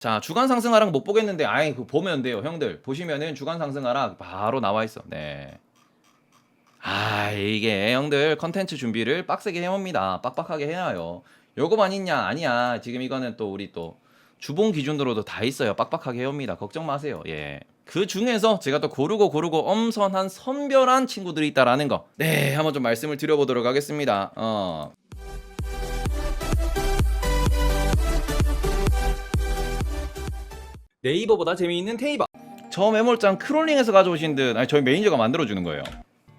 자, 주간 상승 하락 못 보겠는데 아이 그 보면 돼요. 형들 보시면은 주간 상승 하락 바로 나와 있어. 네. 아, 이게 형들 컨텐츠 준비를 빡세게 해옵니다. 빡빡하게 해놔요. 요거만 있냐? 아니야. 지금 이거는 또 우리 또 주봉 기준으로도 다 있어요. 빡빡하게 해옵니다. 걱정 마세요. 예. 그 중에서 제가 또 고르고 엄선한 선별한 친구들이 있다라는 거. 네, 한번 좀 말씀을 드려보도록 하겠습니다. 네이버보다 재미있는 테이버. 저 매몰장 크롤링에서 가져오신 듯 아니 저희 매니저가 만들어주는 거예요.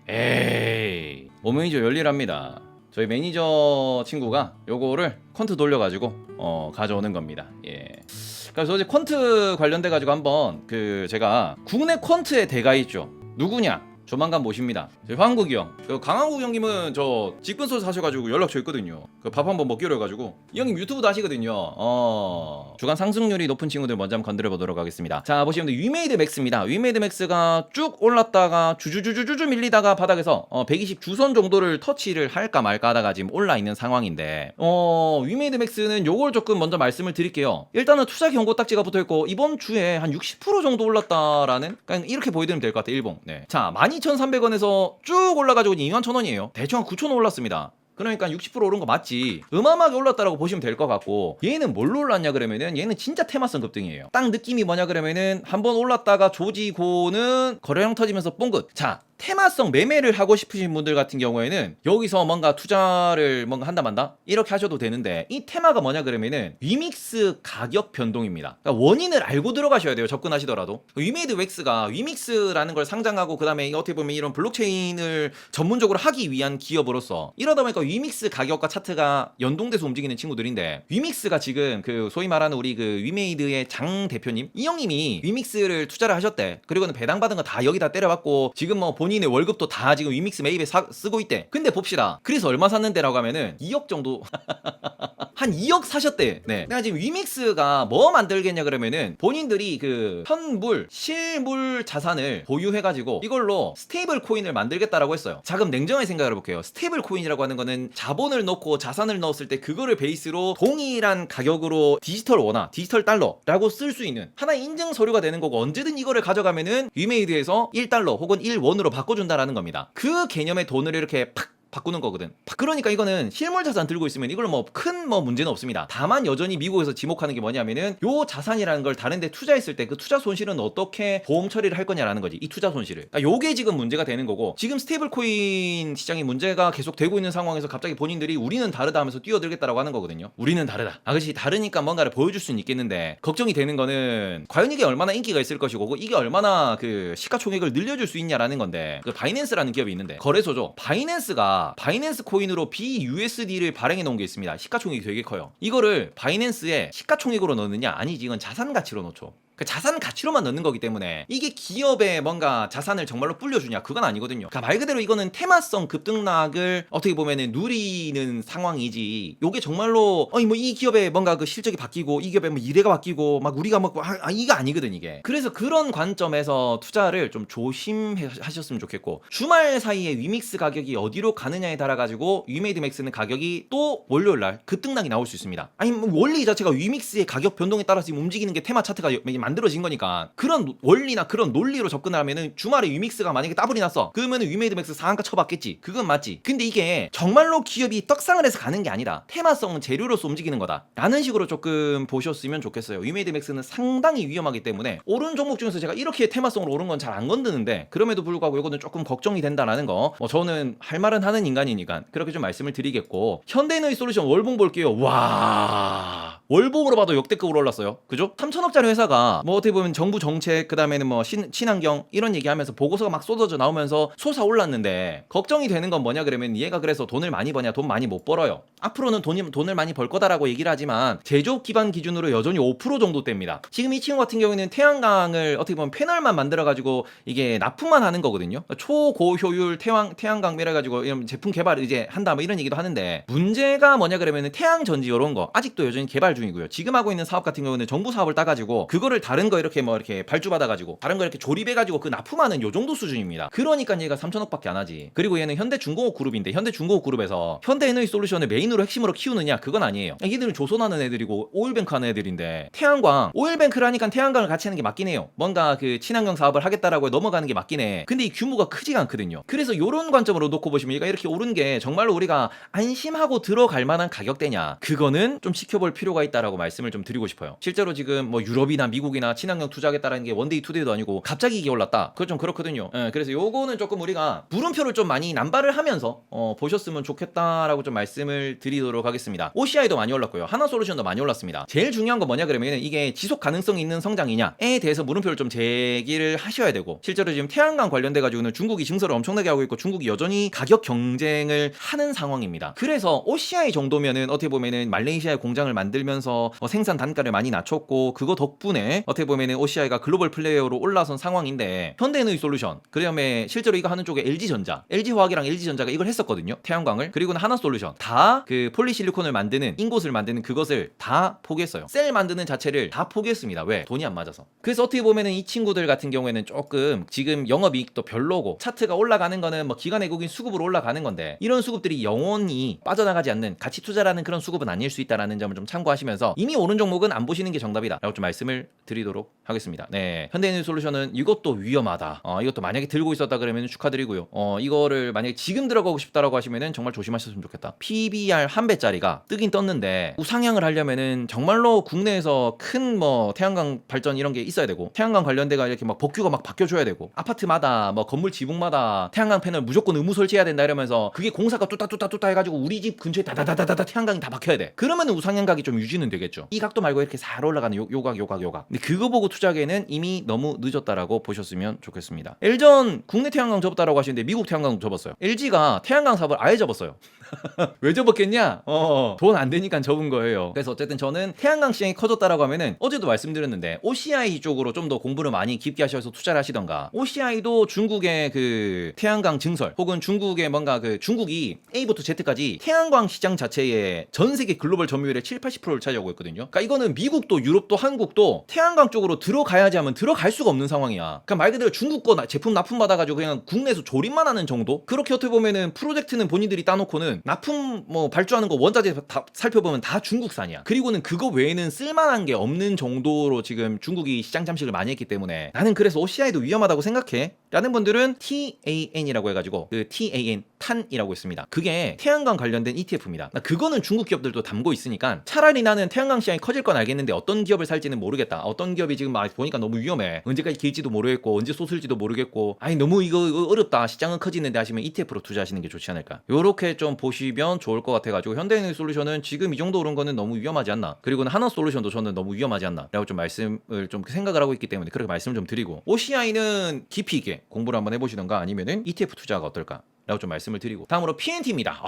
에이, 오매니저 열일합니다. 저희 매니저 친구가 요거를 퀀트 돌려가지고 가져오는 겁니다. 예. 그래서 어제 퀀트 관련돼 가지고 한번 그 제가 국내 퀀트의 대가 있죠. 누구냐? 조만간 모십니다. 저희 황국이 형. 그 강한국 형님은 저 직분소에서 사셔가지고 연락처 있거든요. 그 밥 한번 먹기로 해가지고 이 형님 유튜브도 하시거든요. 주간 상승률이 높은 친구들 먼저 한번 건드려 보도록 하겠습니다. 자, 보시면 위메이드 맥스입니다. 위메이드 맥스가 쭉 올랐다가 주주주주주 밀리다가 바닥에서 120 주선 정도를 터치를 할까 말까 하다가 지금 올라 있는 상황인데 위메이드 맥스는 요걸 조금 먼저 말씀을 드릴게요. 일단은 투자 경고 딱지가 붙어 있고 이번 주에 한 60% 정도 올랐다라는 그냥 이렇게 보여드리면 될 것 같아요. 일봉. 네. 자, 12,300원에서 쭉 올라가지고 21,000원이에요. 대충 한 9,000원 올랐습니다. 그러니까 60% 오른 거 맞지. 어마어마하게 올랐다라고 보시면 될 것 같고, 얘는 뭘로 올랐냐 그러면은 얘는 진짜 테마성 급등이에요. 딱 느낌이 뭐냐 그러면은 한번 올랐다가 조지고는 거래량 터지면서 뽕긋. 자, 테마성 매매를 하고 싶으신 분들 같은 경우에는 여기서 뭔가 투자를 뭔가 한다 만다 이렇게 하셔도 되는데, 이 테마가 뭐냐 그러면은 위믹스 가격 변동입니다. 그러니까 원인을 알고 들어가셔야 돼요. 접근하시더라도. 위메이드 웩스가 위믹스라는 걸 상장하고 그다음에 어떻게 보면 이런 블록체인을 전문적으로 하기 위한 기업으로서, 이러다 보니까 위믹스 가격과 차트가 연동돼서 움직이는 친구들인데, 위믹스가 지금 그 소위 말하는 우리 그 위메이드의 장 대표님 이 형님이 위믹스를 투자를 하셨대. 그리고는 배당받은 거 다 여기다 때려받고 지금 뭐 본인의 월급도 다 지금 위믹스 매입에 쓰고 있대. 근데 봅시다. 그래서 얼마 샀는데라고 하면은 2억 정도 한 2억 사셨대. 네. 내가 지금 위믹스가 뭐 만들겠냐 그러면은 본인들이 그 현물, 실물 자산을 보유해가지고 이걸로 스테이블 코인을 만들겠다라고 했어요. 자, 그럼 냉정하게 생각을 해볼게요. 스테이블 코인이라고 하는 거는 자본을 넣고 자산을 넣었을 때 그거를 베이스로 동일한 가격으로 디지털 원화, 디지털 달러라고 쓸 수 있는 하나의 인증 서류가 되는 거고, 언제든 이거를 가져가면은 위메이드에서 1달러 혹은 1원으로 바꿔준다라는 겁니다. 그 개념의 돈을 이렇게 팍 바꾸는 거거든. 그러니까 이거는 실물 자산 들고 있으면 이걸로 뭐 큰 문제는 없습니다. 다만 여전히 미국에서 지목하는 게 뭐냐면은 요 자산이라는 걸 다른 데 투자했을 때 그 투자 손실은 어떻게 보험 처리를 할 거냐라는 거지. 이 투자 손실을. 그러니까 요게 지금 문제가 되는 거고, 지금 스테이블 코인 시장이 문제가 계속 되고 있는 상황에서 갑자기 본인들이 우리는 다르다 하면서 뛰어들겠다라고 하는 거거든요. 우리는 다르다. 그렇지. 다르니까 뭔가를 보여줄 수는 있겠는데, 걱정이 되는 거는 과연 이게 얼마나 인기가 있을 것이고 이게 얼마나 그 시가총액을 늘려줄 수 있냐라는 건데, 그 바이낸스라는 기업이 있는데 거래소죠. 바이낸스 코인으로 BUSD를 발행해 놓은 게 있습니다. 시가총액이 되게 커요. 이거를 바이낸스에 시가총액으로 넣느냐? 아니지. 이건 자산 가치로 넣죠. 그 자산 가치로만 넣는 거기 때문에 이게 기업에 뭔가 자산을 정말로 불려주냐? 그건 아니거든요. 그러니까 말 그대로 이거는 테마성 급등락을 어떻게 보면은 누리는 상황이지, 요게 정말로 뭐 이 기업에 뭔가 그 실적이 바뀌고 이 기업에 뭐 미래가 바뀌고 막 우리가 막 이거 아니거든 이게. 그래서 그런 관점에서 투자를 좀 조심하셨으면 좋겠고, 주말 사이에 위믹스 가격이 어디로 가느냐에 따라 가지고 위메이드 맥스는 가격이 또 월요일날 급등락이 나올 수 있습니다. 아니 뭐 원리 자체가 위믹스의 가격 변동에 따라서 지금 움직이는 게 테마 차트가 만들어진 거니까, 그런 원리나 그런 논리로 접근하면은 주말에 위믹스가 만약에 따블이 났어 그러면은 위메이드 맥스 상한가 쳐봤겠지. 그건 맞지. 근데 이게 정말로 기업이 떡상을 해서 가는 게 아니라 테마성 재료로서 움직이는 거다 라는 식으로 조금 보셨으면 좋겠어요. 위메이드 맥스는 상당히 위험하기 때문에 오른 종목 중에서 제가 이렇게 테마성으로 오른 건 잘 안 건드는데, 그럼에도 불구하고 이거는 조금 걱정이 된다라는 거, 저는 할 말은 하는 인간이니까 그렇게 좀 말씀을 드리겠고, 현대에너지솔루션 월봉 볼게요. 와, 월봉으로 봐도 역대급으로 올랐어요. 그죠? 3천억짜리 회사가 뭐 어떻게 보면 정부 정책, 그 다음에는 뭐 친환경 이런 얘기하면서 보고서가 막 쏟아져 나오면서 솟아올랐는데, 걱정이 되는 건 뭐냐 그러면 얘가 그래서 돈을 많이 버냐? 돈 많이 못 벌어요. 앞으로는 돈을 많이 벌 거다라고 얘기를 하지만 제조업 기반 기준으로 여전히 5% 정도 뗍니다. 지금 이 친구 같은 경우에는 태양광을 어떻게 보면 패널만 만들어가지고 이게 납품만 하는 거거든요. 초고효율 태양광매를 가지고 제품 개발 이제 한다 뭐 이런 얘기도 하는데, 문제가 뭐냐 그러면 태양전지 이런 거 아직도 여전히 개발 중이고요. 지금 하고 있는 사업 같은 경우는 정부 사업을 따가지고 그거를 다른 거 이렇게 뭐 이렇게 발주받아가지고 다른 거 이렇게 조립해가지고 그 납품하는 요 정도 수준입니다. 그러니까 얘가 3천억밖에 안 하지. 그리고 얘는 현대중공업 그룹인데 현대중공업 그룹에서 현대에너지솔루션을 메인으로 핵심으로 키우느냐 그건 아니에요. 얘들은 조선하는 애들이고 오일뱅크 하는 애들인데 태양광 오일뱅크라니까 태양광을 같이 하는 게 맞긴 해요. 뭔가 그 친환경 사업을 하겠다라고 넘어가는 게 맞긴 해. 근데 이 규모가 크지가 않거든요. 그래서 요런 관점으로 놓고 보시면 얘가 이렇게 오른 게 정말로 우리가 안심하고 들어갈 만한 가격대냐 그거는 좀 지켜볼 필요가 있다라고 말씀을 좀 드리고 싶어요. 실제로 지금 뭐 유럽이나 미국이나 친환경 투자하겠다라는 게 원데이 투데이도 아니고 갑자기 이게 올랐다 그건 좀 그렇거든요. 그래서 요거는 조금 우리가 물음표를 좀 많이 남발을 하면서 보셨으면 좋겠다라고 좀 말씀을 드리도록 하겠습니다. OCI도 많이 올랐고요. 하나솔루션도 많이 올랐습니다. 제일 중요한 건 뭐냐 그러면 이게 지속 가능성이 있는 성장이냐에 대해서 물음표를 좀 제기를 하셔야 되고 실제로 지금 태양광 관련돼 가지고는 중국이 증설을 엄청나게 하고 있고 중국이 여전히 가격 경쟁을 하는 상황입니다. 그래서 OCI 정도면은 어떻게 보면은 말레이시아에 공장을 만들면서 생산 단가를 많이 낮췄고 그거 덕분에 어떻게 보면은 OCI가 글로벌 플레이어로 올라선 상황인데 현대에너지솔루션 그다음에 실제로 이거 하는 쪽에 LG전자, LG화학이랑 LG전자가 이걸 했었거든요. 태양광을. 그리고는 하나솔루션 다 그 폴리실리콘을 만드는 인곳을 만드는 그것을 다 포기했어요. 셀 만드는 자체를 다 포기했습니다. 왜? 돈이 안 맞아서. 그래서 어떻게 보면은 이 친구들 같은 경우에는 조금 지금 영업이익도 별로고 차트가 올라가는 거는 뭐 기관 외국인 수급으로 올라가는 건데 이런 수급들이 영원히 빠져나가지 않는 가치 투자라는 그런 수급은 아닐 수 있다라는 점을 좀 참고하시면서 이미 오른 종목은 안 보시는 게 정답이다 라고 좀 말씀을 드리도록 하겠습니다. 네, 현대에너지솔루션은 이것도 위험하다. 이것도 만약에 들고 있었다 그러면 축하드리고요. 이거를 만약에 지금 들어가고 싶다라고 하시면은 정말 조심하셨으면 좋겠다. PBR 한 배짜리가 뜨긴 떴는데 우상향을 하려면은 정말로 국내에서 큰 뭐 태양광 발전 이런 게 있어야 되고 태양광 관련돼가 이렇게 막 법규가 막 바뀌어줘야 되고 아파트마다 뭐 건물 지붕마다 태양광 패널 무조건 의무 설치해야 된다 이러면서 그게 공사가 뚜따 해가지고 우리 집 근처에 다다다다다 태양광이 다 박혀야 돼. 그러면은 우상향 각이 좀 유지는 되겠죠. 이 각도 말고 이렇게 살 올라가는 요각. 근데 그거 보고 투자하기에는 이미 너무 늦었다라고 보셨으면 좋겠습니다. LG 국내 태양광 접었다라고 하시는데 미국 태양광 접었어요. LG가 태양광 사업을 아예 접었어요. 왜 접었겠냐? 돈 안 되니까 접은 거예요. 그래서 어쨌든 저는 태양광 시장이 커졌다라고 하면은 어제도 말씀드렸는데 OCI 쪽으로 좀 더 공부를 많이 깊게 하셔서 투자를 하시던가 OCI도 중국의 그 태양광 증설 혹은 중국의 뭔가 그 중국이 A부터 Z까지 태양광 시장 자체의 전 세계 글로벌 점유율의 7-80%를 차지하고 있거든요. 그러니까 이거는 미국도 유럽도 한국도 태양광 쪽으로 들어가야지 하면 들어갈 수가 없는 상황이야. 그러니까 말 그대로 중국 거 제품 납품 받아가지고 그냥 국내에서 조립만 하는 정도? 그렇게 어떻게 보면은 프로젝트는 본인들이 따놓고는 납품 뭐 발주하는 거 원자재 다 살펴보면 다 중국산이야. 그리고는 그거 외에는 쓸만한 게 없는 정도로 지금 중국이 시장 잠식을 많이 했기 때문에 나는 그래서 OCI도 위험하다고 생각해 라는 분들은 TAN이라고 해가지고 그 TAN 탄이라고 있습니다. 그게 태양광 관련된 ETF입니다. 그거는 중국 기업들도 담고 있으니까 차라리 나는 태양광 시장이 커질 건 알겠는데 어떤 기업을 살지는 모르겠다. 어떤 기업이 지금 보니까 너무 위험해. 언제까지 길지도 모르겠고 언제 쏟을지도 모르겠고 아니 너무 이거 어렵다. 시장은 커지는데 하시면 ETF로 투자하시는 게 좋지 않을까. 요렇게 좀 보시면 좋을 것 같아가지고 현대에너지솔루션은 지금 이 정도 오른 거는 너무 위험하지 않나. 그리고는 하나솔루션도 저는 너무 위험하지 않나 라고 좀 말씀을 좀 생각을 하고 있기 때문에 그렇게 말씀을 좀 드리고 OCI는 깊이 있게 공부를 한번 해보시던가 아니면은 ETF 투자가 어떨까 라고 좀 말씀을 드리고 다음으로 PNT입니다.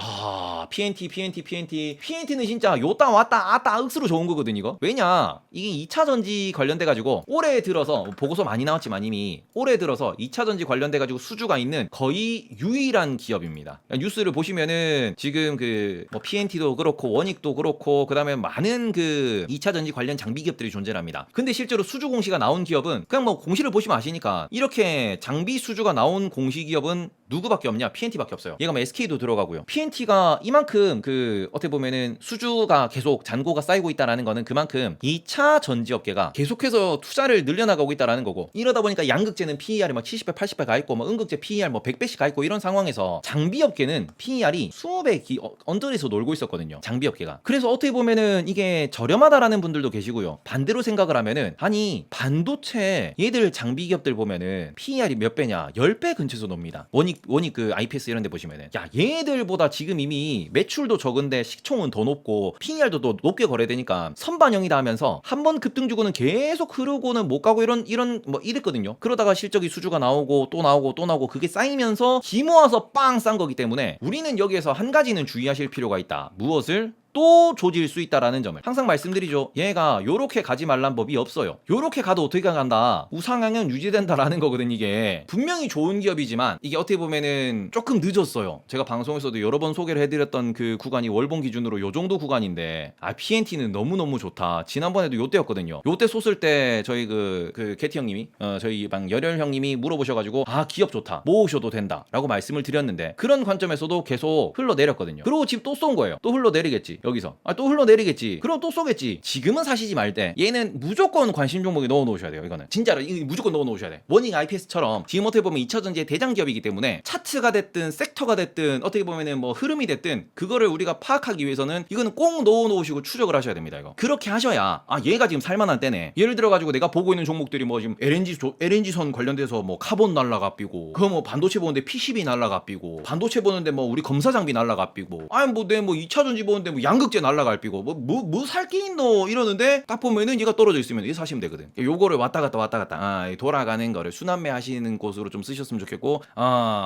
PNT는 진짜 요따 왔다 아따 억수로 좋은 거거든 이거. 왜냐 이게 2차전지 관련돼 가지고 올해 들어서 보고서 많이 나왔지만 이미 올해 들어서 2차전지 관련돼 가지고 수주가 있는 거의 유일한 기업입니다. 뉴스를 보시면은 지금 그 뭐 PNT도 그렇고 원익도 그렇고 그다음에 많은 그 2차전지 관련 장비 기업들이 존재합니다. 근데 실제로 수주 공시가 나온 기업은 그냥 뭐 공시를 보시면 아시니까 이렇게 장비 수주가 나온 공시 기업은 누구밖에 없냐? PNT밖에 없어요. 얘가 뭐 SK도 들어가고요. PNT가 이만큼 그 어떻게 보면은 수주가 계속 잔고가 쌓이고 있다라는 거는 그만큼 2차 전지업계가 계속해서 투자를 늘려나가고 있다라는 거고 이러다 보니까 양극재는 PER이 막 70배, 80배 가 있고 뭐 음극재 PER 뭐 100배씩 가 있고 이런 상황에서 장비업계는 PER이 20배 언저리에서 놀고 있었거든요. 장비업계가. 그래서 어떻게 보면은 이게 저렴하다라는 분들도 계시고요. 반대로 생각을 하면은 아니 반도체 얘들 장비 기업들 보면은 PER이 몇 배냐? 10배 근처에서 놉니다. 원익 그 IPS 이런 데 보시면은 야 얘들보다 지금 이미 매출도 적은데 시총은 더 높고 PER도 더 높게 거래되니까 선반영이다 하면서 한 번 급등 주고는 계속 흐르고는 못 가고 이런 뭐 이랬거든요. 그러다가 실적이 수주가 나오고 또 나오고 그게 쌓이면서 기모아서 빵 싼 거기 때문에 우리는 여기에서 한 가지는 주의하실 필요가 있다. 무엇을? 또 조질 수 있다라는 점을 항상 말씀드리죠. 얘가 요렇게 가지 말란 법이 없어요. 요렇게 가도 어떻게 간다. 우상향은 유지된다라는 거거든. 이게 분명히 좋은 기업이지만 이게 어떻게 보면은 조금 늦었어요. 제가 방송에서도 여러 번 소개를 해드렸던 그 구간이 월봉 기준으로 요 정도 구간인데 PNT는 너무너무 좋다. 지난번에도 요때였거든요. 요때 쏟을 때 저희 그 게티 형님이 저희 방 열혈 형님이 물어보셔가지고 기업 좋다, 모으셔도 된다 라고 말씀을 드렸는데 그런 관점에서도 계속 흘러내렸거든요. 그리고 지금 또 쏜 거예요. 또 흘러내리겠지. 여기서 또 흘러내리겠지. 그럼 또 쏘겠지. 지금은 사시지 말 때 얘는 무조건 관심 종목에 넣어 놓으셔야 돼요. 이거는 진짜로 무조건 넣어 놓으셔야 돼. 워닝 IPS처럼 지금 어떻게 보면 2차전지의 대장 기업이기 때문에 차트가 됐든 섹터가 됐든 어떻게 보면은 뭐 흐름이 됐든 그거를 우리가 파악하기 위해서는 이거는 꼭 넣어 놓으시고 추적을 하셔야 됩니다. 이거 그렇게 하셔야 얘가 지금 살만한 때네. 예를 들어 가지고 내가 보고 있는 종목들이 뭐 지금 LNG 선 관련돼서 뭐 카본 날라가 삐고 그 뭐 반도체 보는데 PCB 날라가 삐고 반도체 보는데 뭐 우리 검사 장비 날라가 삐고 내 뭐 2차전지 보는데 뭐 양극재 날라갈 삐고 뭐 살 게 있노 이러는데 딱 보면은 얘가 떨어져 있으면 이게 사시면 되거든. 요거를 왔다 갔다 돌아가는 거를 순환매 하시는 곳으로 좀 쓰셨으면 좋겠고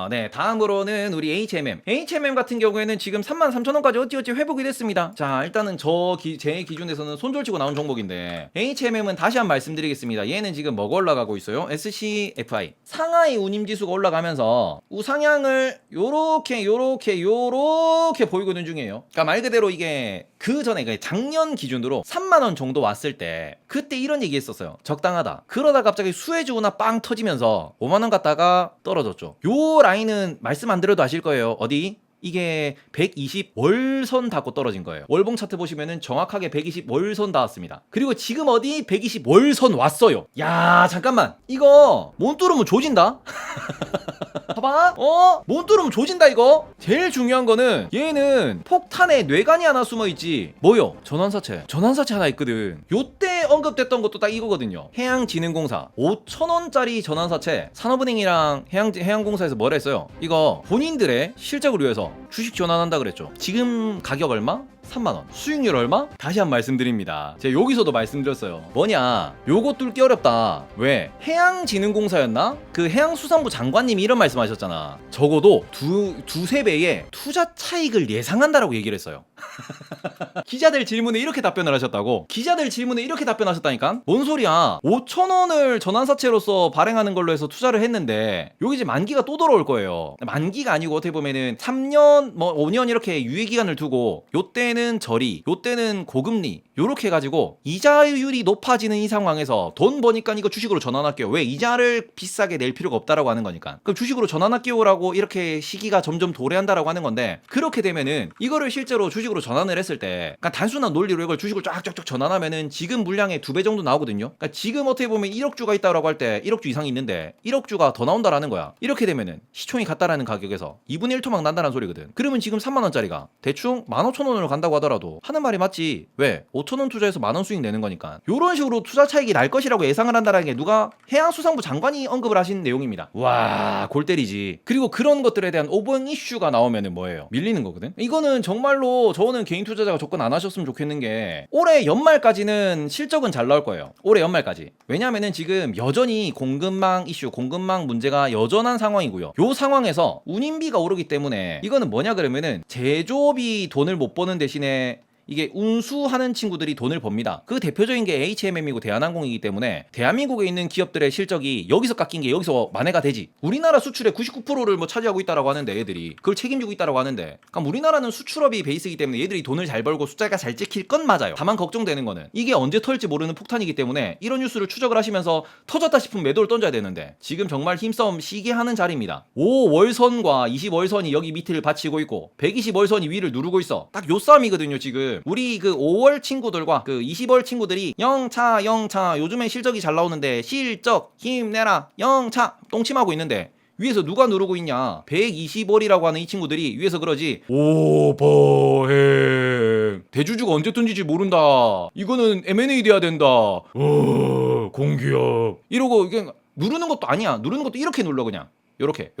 네, 다음으로는 우리 HMM 같은 경우에는 지금 33,000원까지 어찌어찌 회복이 됐습니다. 자, 일단은 제 기준에서는 손절치고 나온 종목인데 HMM은 다시 한번 말씀드리겠습니다. 얘는 지금 뭐가 올라가고 있어요? SCFI 상하이 운임지수가 올라가면서 우상향을 요렇게 보이고 있는 중이에요. 그러니까 말 그대로 이게 그 전에 작년 기준으로 3만원 정도 왔을 때 그때 이런 얘기 했었어요. 적당하다. 그러다 갑자기 수혜주나 빵 터지면서 5만원 갔다가 떨어졌죠. 요 라인은 말씀 안 드려도 아실 거예요. 어디? 이게 120 월선 닿고 떨어진 거예요. 월봉 차트 보시면은 정확하게 120 월선 닿았습니다. 그리고 지금 어디 120 월선 왔어요. 야, 잠깐만. 이거 못 뚫으면 조진다. 봐봐. 못 뚫으면 조진다 이거. 제일 중요한 거는 얘는 폭탄에 뇌관이 하나 숨어있지. 뭐요? 전환사채 하나 있거든. 요때 언급됐던 것도 딱 이거거든요. 해양진흥공사 5,000원짜리 전환사채 산업은행이랑 해양공사에서 뭐라 했어요? 이거 본인들의 실적을 위해서 주식 전환한다 그랬죠. 지금 가격 얼마? 3만원. 수익률 얼마? 다시 한 번 말씀드립니다. 제가 여기서도 말씀드렸어요. 뭐냐, 요거 뚫기 어렵다. 왜? 해양진흥공사였나? 그 해양수산부 장관님이 이런 말씀하셨잖아. 적어도 두세 배의 투자 차익을 예상한다라고 얘기를 했어요. 기자들 질문에 이렇게 답변을 하셨다고? 기자들 질문에 이렇게 답변하셨다니까? 뭔 소리야? 5,000원을 전환사채로서 발행하는 걸로 해서 투자를 했는데 여기 이제 만기가 또 돌아올 거예요. 만기가 아니고 어떻게 보면은 3년 뭐 5년 이렇게 유예기간을 두고 요때는 저리 요때는 고금리 요렇게 해가지고 이자율이 높아지는 이 상황에서 돈 버니까 이거 주식으로 전환할게요. 왜? 이자를 비싸게 낼 필요가 없다라고 하는 거니까. 그럼 주식으로 전환할게요라고 이렇게 시기가 점점 도래한다라고 하는 건데 그렇게 되면은 이거를 실제로 주식으로 전환을 했을 때 그러니까 단순한 논리로 이걸 주식을 쫙쫙쫙 전환하면은 지금 물량의 2배 정도 나오거든요. 그러니까 지금 어떻게 보면 1억 주가 있다라고 할 때 1억 주 이상이 있는데 1억 주가 더 나온다라는 거야. 이렇게 되면은 시총이 같다라는 가격에서 2분의 1 토막 난다는 소리거든. 그러면 지금 3만원짜리가 대충 15,000원으로 간다고 하더라도 하는 말이 맞지. 왜? 5,000원 투자해서 만원 수익 내는 거니까. 요런 식으로 투자 차익이 날 것이라고 예상을 한다라는 게 누가? 해양수산부 장관이 언급을 하신 내용입니다. 와, 골 때리지. 그리고 그런 것들에 대한 오버행 이슈가 나오면은 뭐예요? 밀리는 거거든. 이거는 정말로 저는 개인 투자자가 접근 안 하셨으면 좋겠는 게 올해 연말까지는 실적은 잘 나올 거예요. 올해 연말까지. 왜냐면은 지금 여전히 공급망 이슈, 공급망 문제가 여전한 상황이고요. 요 상황에서 운임비가 오르기 때문에 이거는 뭐냐 그러면은 제조업이 돈을 못 버는 대신에 이게 운수하는 친구들이 돈을 법니다. 그 대표적인 게 HMM이고 대한항공이기 때문에 대한민국에 있는 기업들의 실적이 여기서 깎인 게 여기서 만회가 되지. 우리나라 수출의 99%를 뭐 차지하고 있다라고 하는데 얘들이 그걸 책임지고 있다라고 하는데 그러니까 우리나라는 수출업이 베이스이기 때문에 얘들이 돈을 잘 벌고 숫자가 잘 찍힐 건 맞아요. 다만 걱정되는 거는 이게 언제 털지 모르는 폭탄이기 때문에 이런 뉴스를 추적을 하시면서 터졌다 싶으면 매도를 던져야 되는데 지금 정말 힘싸움 시게 하는 자리입니다. 5월선과 20월선이 여기 밑을 받치고 있고 120월선이 위를 누르고 있어. 딱 요 싸움이거든요 지금. 우리 그 5월 친구들과 그 20월 친구들이 영차 요즘에 실적이 잘 나오는데 실적 힘내라 영차 똥침하고 있는데 위에서 누가 누르고 있냐? 120월이라고 하는 이 친구들이 위에서 그러지. 오버행 대주주가 언제 던질지 모른다. 이거는 M&A 돼야 된다. 공기업 이러고 이게 누르는 것도 아니야. 누르는 것도 이렇게 눌러 그냥. 요렇게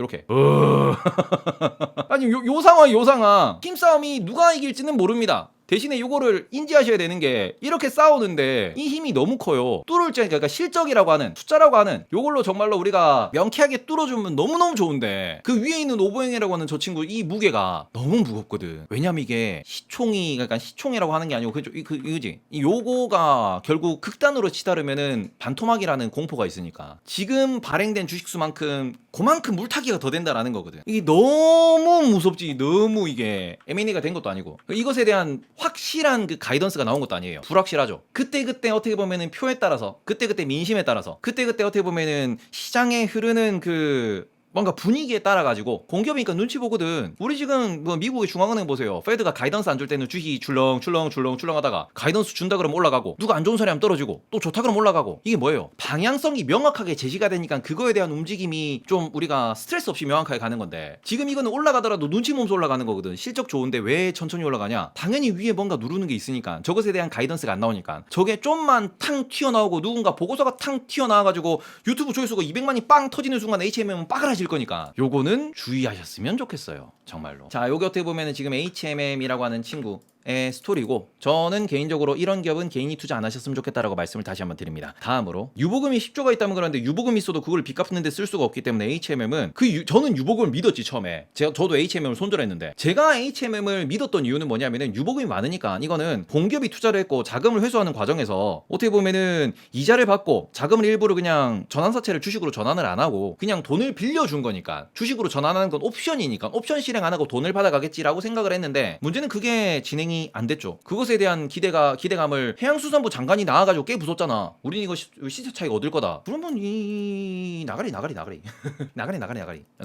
아니 요 상황 힘싸움이 누가 이길지는 모릅니다. 대신에 요거를 인지하셔야 되는 게 이렇게 싸우는데 이 힘이 너무 커요. 뚫을 매물장, 그러니까 실적이라고 하는 숫자라고 하는 요걸로 정말로 우리가 명쾌하게 뚫어주면 너무너무 좋은데 그 위에 있는 오버행이라고 하는 저 친구 이 무게가 너무 무겁거든. 왜냐면 이게 시총이, 그러니까 시총이라고 하는 게 아니고 이거지. 이 요거가 결국 극단으로 치다르면은 반토막이라는 공포가 있으니까 지금 발행된 주식수만큼 그만큼 물타기가 더 된다라는 거거든. 이게 너무 무섭지. 너무 이게 M&A가 된 것도 아니고 이것에 대한 확실한 그 가이던스가 나온 것도 아니에요. 불확실하죠. 그때그때 어떻게 보면은 표에 따라서, 그때그때 민심에 따라서, 그때그때 어떻게 보면은 시장에 흐르는 그 뭔가 분위기에 따라 가지고 공기업이니까 눈치 보거든. 우리 지금 뭐 미국의 중앙은행 보세요. 페드가 가이던스 안 줄 때는 주식이 출렁출렁 하다가 가이던스 준다 그러면 올라가고, 누가 안 좋은 소리 하면 떨어지고, 또 좋다 그러면 올라가고. 이게 뭐예요? 방향성이 명확하게 제시가 되니까 그거에 대한 움직임이 좀 우리가 스트레스 없이 명확하게 가는 건데, 지금 이거는 올라가더라도 눈치 보면서 올라가는 거거든. 실적 좋은데 왜 천천히 올라가냐? 당연히 위에 뭔가 누르는 게 있으니까, 저것에 대한 가이던스가 안 나오니까. 저게 좀만 탕 튀어나오고 누군가 보고서가 탕 튀어나와가지고 유튜브 조회수가 200만이 빵 터지는 순간 HMM은 빠그라질 거니까 요거는 주의하셨으면 좋겠어요. 정말로. 자, 요게 어떻게 보면은 지금 HMM이라고 하는 친구의 스토리고, 저는 개인적으로 이런 기업은 개인이 투자 안 하셨으면 좋겠다라고 말씀을 다시 한번 드립니다. 다음으로 유보금이 10조가 있다면 그러는데 유보금이 있어도 그걸 빚 갚는 데 쓸 수가 없기 때문에 HMM은 저는 유보금을 믿었지. 처음에 저도 HMM을 손절했는데, 제가 HMM을 믿었던 이유는 뭐냐면은 유보금이 많으니까 이거는 공기업이 투자를 했고 자금을 회수하는 과정에서 어떻게 보면은 이자를 받고 자금을 일부러 그냥 전환사채를 주식으로 전환을 안 하고 그냥 돈을 빌려준 거니까, 주식으로 전환하는 건 옵션이니까 옵션 실행 안 하고 돈을 받아가겠지라고 생각을 했는데, 문제는 그게 진행이 안 됐죠. 그것에 대한 기대감을 해양수산부 장관이 나와가지고 꽤 부쉈잖아. 우린 이거 시세 차익 얻을 거다. 그러면 이 나가리 나가리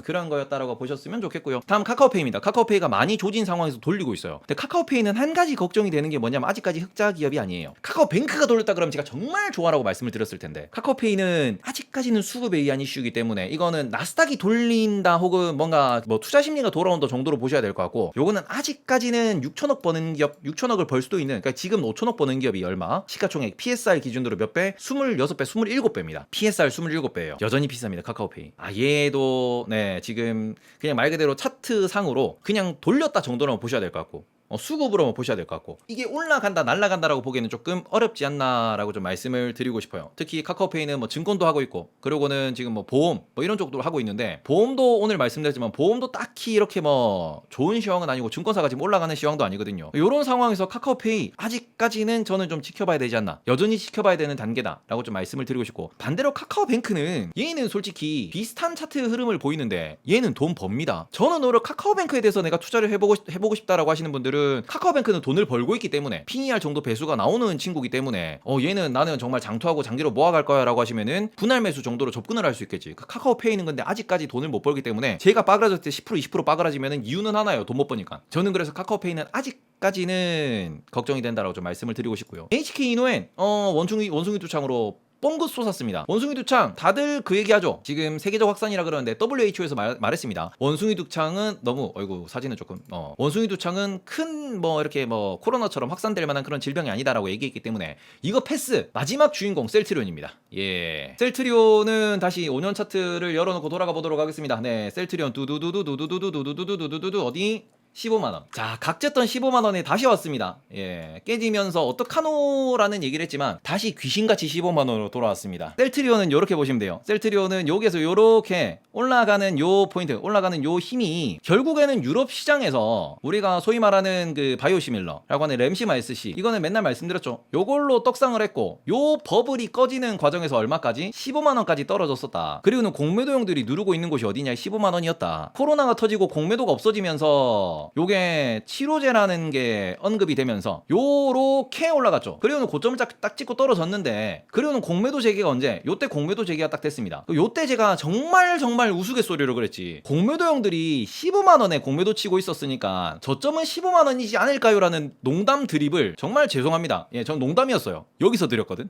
그런 거였다라고 보셨으면 좋겠고요. 다음 카카오페이입니다. 카카오페이가 많이 조진 상황에서 돌리고 있어요. 근데 카카오페이는 한 가지 걱정이 되는 게 뭐냐면 아직까지 흑자 기업이 아니에요. 카카오뱅크가 돌렸다 그러면 제가 정말 좋아라고 말씀을 드렸을 텐데, 카카오페이는 아직까지는 수급에 의한 이슈이기 때문에 이거는 나스닥이 돌린다 혹은 뭔가 뭐 투자 심리가 돌아온다 정도로 보셔야 될 것 같고, 요거는 아직까지는 6천억 버는 기업, 6천억을 벌 수도 있는, 그러니까 지금 5천억 버는 기업이 얼마? 시가총액 PSR 기준으로 몇 배? 26배, 27배입니다. PSR 27배예요. 여전히 비쌉니다. 카카오페이. 얘도 네, 지금 그냥 말 그대로 차트 상으로 그냥 돌렸다 정도로 보셔야 될 것 같고, 수급으로 보셔야 될 것 같고, 이게 올라간다 날라간다라고 보기에는 조금 어렵지 않나라고 좀 말씀을 드리고 싶어요. 특히 카카오페이는 뭐 증권도 하고 있고, 그리고는 지금 뭐 보험 뭐 이런 쪽도 하고 있는데, 보험도 오늘 말씀드렸지만 보험도 딱히 이렇게 뭐 좋은 시황은 아니고 증권사가 지금 올라가는 시황도 아니거든요. 이런 상황에서 카카오페이 아직까지는 저는 좀 지켜봐야 되지 않나, 여전히 지켜봐야 되는 단계다라고 좀 말씀을 드리고 싶고, 반대로 카카오뱅크는 얘는 솔직히 비슷한 차트 흐름을 보이는데 얘는 돈 법니다. 저는 오히려 카카오뱅크에 대해서 내가 투자를 해보고 싶다라고 하시는 분들은, 카카오뱅크는 돈을 벌고 있기 때문에 PER 정도 배수가 나오는 친구기 때문에 얘는 나는 정말 장투하고 장기로 모아갈 거야 라고 하시면은 분할 매수 정도로 접근을 할 수 있겠지. 카카오페이는 근데 아직까지 돈을 못 벌기 때문에, 제가 빠그라졌을 때 10% 20% 빠그라지면은 이유는 하나예요. 돈 못 버니까. 저는 그래서 카카오페이는 아직까지는 걱정이 된다라고 좀 말씀을 드리고 싶고요. HK이노엔 원숭이 두창으로 뻥긋 쏟았습니다. 원숭이 두창 다들 그 얘기하죠. 지금 세계적 확산이라 그러는데 WHO에서 말했습니다. 원숭이 두창은 너무, 어이구 사진은 조금 원숭이 두창은 큰 뭐 이렇게 뭐 코로나처럼 확산될 만한 그런 질병이 아니다라고 얘기했기 때문에 이거 패스. 마지막 주인공 셀트리온입니다. 예, 셀트리온은 다시 5년 차트를 열어놓고 돌아가 보도록 하겠습니다. 네, 셀트리온 두두두두두두두두두두두두두 어디? 15만원. 자, 각졌던 15만원에 다시 왔습니다. 예, 깨지면서 어떡하노라는 얘기를 했지만 다시 귀신같이 15만원으로 돌아왔습니다. 셀트리온은 요렇게 보시면 돼요. 셀트리온은 여기에서 요렇게 올라가는 요 포인트, 올라가는 요 힘이 결국에는 유럽 시장에서 우리가 소위 말하는 그 바이오시밀러라고 하는 램시마 SC, 이거는 맨날 말씀드렸죠. 요걸로 떡상을 했고, 요 버블이 꺼지는 과정에서 얼마까지? 15만원까지 떨어졌었다. 그리고는 공매도형들이 누르고 있는 곳이 어디냐? 15만원이었다. 코로나가 터지고 공매도가 없어지면서 요게 치료제라는 게 언급이 되면서 요렇게 올라갔죠. 그리고는 고점을 딱 찍고 떨어졌는데, 그리고는 공매도 재개가 언제? 요때 공매도 재개가 딱 됐습니다. 요때 제가 정말 우스갯소리로 그랬지. 공매도 형들이 15만원에 공매도 치고 있었으니까 저점은 15만원이지 않을까요? 라는 농담 드립을 정말 죄송합니다. 예, 전 농담이었어요. 여기서 드렸거든.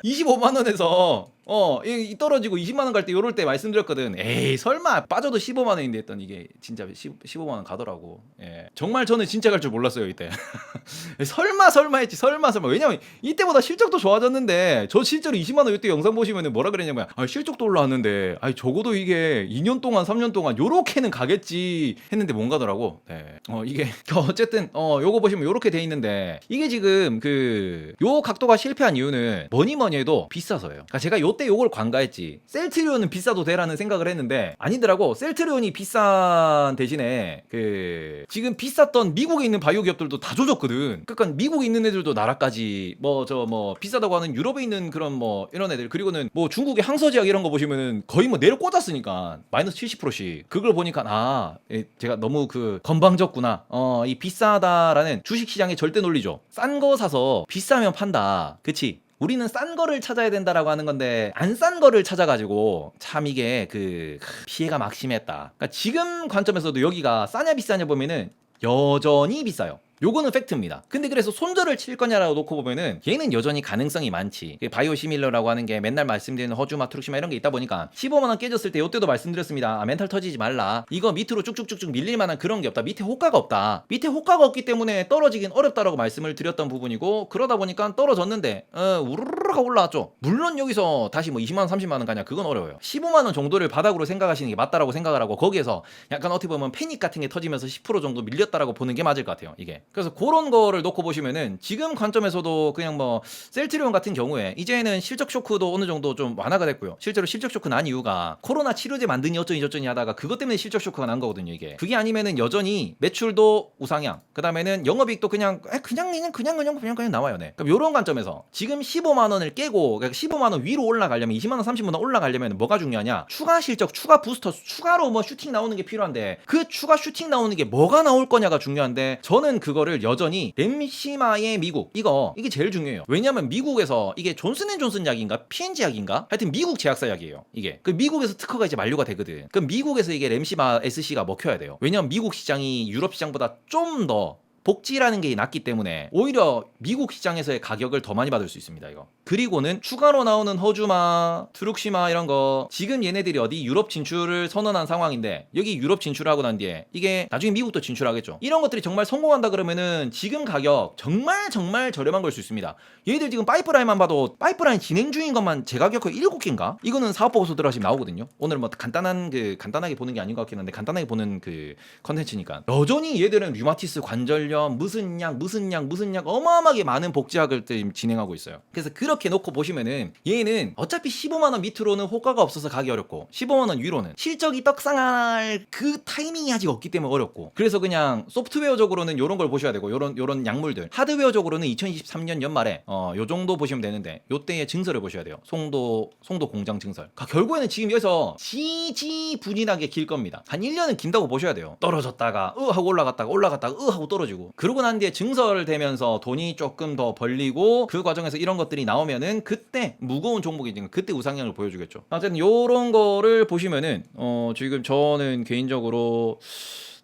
25만원에서 이 떨어지고 20만원 갈 때 요럴 때 말씀드렸거든. 에이 설마 빠져도 15만원인데 했더니 이게 진짜 15만원 가더라고. 예. 정말 저는 진짜 갈 줄 몰랐어요 이때. 설마 했지. 설마. 왜냐면 이때보다 실적도 좋아졌는데 저 실제로 20만원 이때 영상 보시면은 뭐라 그랬냐면 실적도 올라왔는데 적어도 이게 2년 동안 3년 동안 요렇게는 가겠지 했는데 못 가더라고. 네. 이게 어쨌든 요거 보시면 요렇게 돼 있는데 이게 지금 요 각도가 실패한 이유는 뭐니 해도 비싸서예요. 그러니까 제가 요때 요걸 관가했지. 셀트리온은 비싸도 되라는 생각을 했는데 아니더라고. 셀트리온이 비싼 대신에 지금 비쌌던 미국에 있는 바이오 기업들도 다 조졌거든. 그러니까 미국에 있는 애들도 나라까지 비싸다고 하는 유럽에 있는 그런 이런 애들, 그리고는 중국의 항서제약 이런 거 보시면은 거의 내려 꽂았으니까 마이너스 70%씩. 그걸 보니까 제가 너무 건방졌구나. 이 비싸다라는 주식시장의 절대 논리죠. 싼 거 사서 비싸면 판다. 그치? 우리는 싼 거를 찾아야 된다라고 하는 건데 안 싼 거를 찾아가지고 참 이게 피해가 막심했다. 그러니까 지금 관점에서도 여기가 싸냐 비싸냐 보면은 여전히 비싸요. 요거는 팩트입니다. 근데 그래서 손절을 칠 거냐라고 놓고 보면은 얘는 여전히 가능성이 많지. 바이오시밀러라고 하는 게 맨날 말씀드리는 허주마, 트룩시마 이런 게 있다 보니까 15만원 깨졌을 때 요때도 말씀드렸습니다. 멘탈 터지지 말라. 이거 밑으로 쭉쭉쭉쭉 밀릴 만한 그런 게 없다. 밑에 호가가 없다. 밑에 호가가 없기 때문에 떨어지긴 어렵다라고 말씀을 드렸던 부분이고, 그러다 보니까 떨어졌는데 우르르르가 올라왔죠. 물론 여기서 다시 20만원 30만원 가냐 그건 어려워요. 15만원 정도를 바닥으로 생각하시는 게 맞다라고 생각을 하고, 거기에서 약간 어떻게 보면 패닉 같은 게 터지면서 10% 정도 밀렸다라고 보는 게 맞을 것 같아요. 이게 그래서 그런 거를 놓고 보시면은 지금 관점에서도 그냥 셀트리온 같은 경우에 이제는 실적 쇼크도 어느 정도 좀 완화가 됐고요. 실제로 실적 쇼크 난 이유가 코로나 치료제 만드니 어쩌니 하다가 그것 때문에 실적 쇼크가 난 거거든요. 이게 그게 아니면은 여전히 매출도 우상향, 그 다음에는 영업이익도 그냥 나와요. 네. 그럼 이런 관점에서 지금 15만 원을 깨고 15만 원 위로 올라가려면 20만 원 30만 원 올라가려면 뭐가 중요하냐? 추가 실적, 추가 부스터, 추가로 슈팅 나오는 게 필요한데 그 추가 슈팅 나오는 게 뭐가 나올 거냐가 중요한데, 저는 그거를 여전히 렘시마의 미국, 이게 제일 중요해요. 왜냐면 미국에서 이게 존슨앤존슨 약인가 P&G 약인가 하여튼 미국 제약사 약이에요. 이게 미국에서 특허가 이제 만료가 되거든. 그럼 미국에서 이게 렘시마 SC가 먹혀야 돼요. 왜냐면 미국 시장이 유럽 시장보다 좀 더 복지라는 게 낮기 때문에 오히려 미국 시장에서의 가격을 더 많이 받을 수 있습니다. 이거. 그리고는 추가로 나오는 허주마, 트룩시마 이런 거 지금 얘네들이 어디 유럽 진출을 선언한 상황인데, 여기 유럽 진출하고 난 뒤에 이게 나중에 미국도 진출하겠죠. 이런 것들이 정말 성공한다 그러면은 지금 가격 정말 저렴한 걸 수 있습니다. 얘들 지금 파이프라인만 봐도 파이프라인 진행 중인 것만 제 가격 거의 7개인가? 이거는 사업보고서 들어가시면 나오거든요. 오늘 간단하게 보는 게 아닌 것 같긴 한데 간단하게 보는 컨텐츠니까. 여전히 얘들은 류마티스, 관절염, 무슨 약 어마어마하게 많은 복제약을 진행하고 있어요. 그래서 그렇게 놓고 보시면은 얘는 어차피 15만원 밑으로는 호가가 없어서 가기 어렵고 15만원 위로는 실적이 떡상할 그 타이밍이 아직 없기 때문에 어렵고, 그래서 그냥 소프트웨어적으로는 요런 걸 보셔야 되고 요런 약물들, 하드웨어적으로는 2023년 연말에 요 정도 보시면 되는데 요때의 증설을 보셔야 돼요. 송도 공장 증설. 결국에는 지금 여기서 지지부진하게 길 겁니다. 한 1년은 긴다고 보셔야 돼요. 떨어졌다가 하고 올라갔다가 하고 떨어지고, 그러고 난 뒤에 증설되면서 돈이 조금 더 벌리고 그 과정에서 이런 것들이 나오면은 그때 무거운 종목이니까 그때 우상향을 보여주겠죠. 어쨌든 요런 거를 보시면은 지금 저는 개인적으로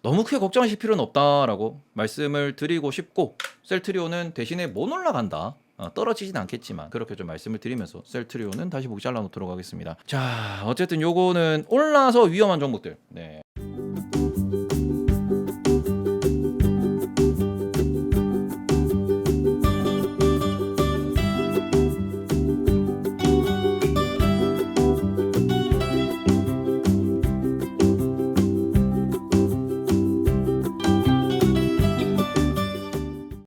너무 크게 걱정하실 필요는 없다라고 말씀을 드리고 싶고, 셀트리온은 대신에 못 올라간다, 떨어지진 않겠지만 그렇게 좀 말씀을 드리면서 셀트리온은 다시 보기 잘라놓도록 하겠습니다. 자, 어쨌든 요거는 올라서 위험한 종목들. 네.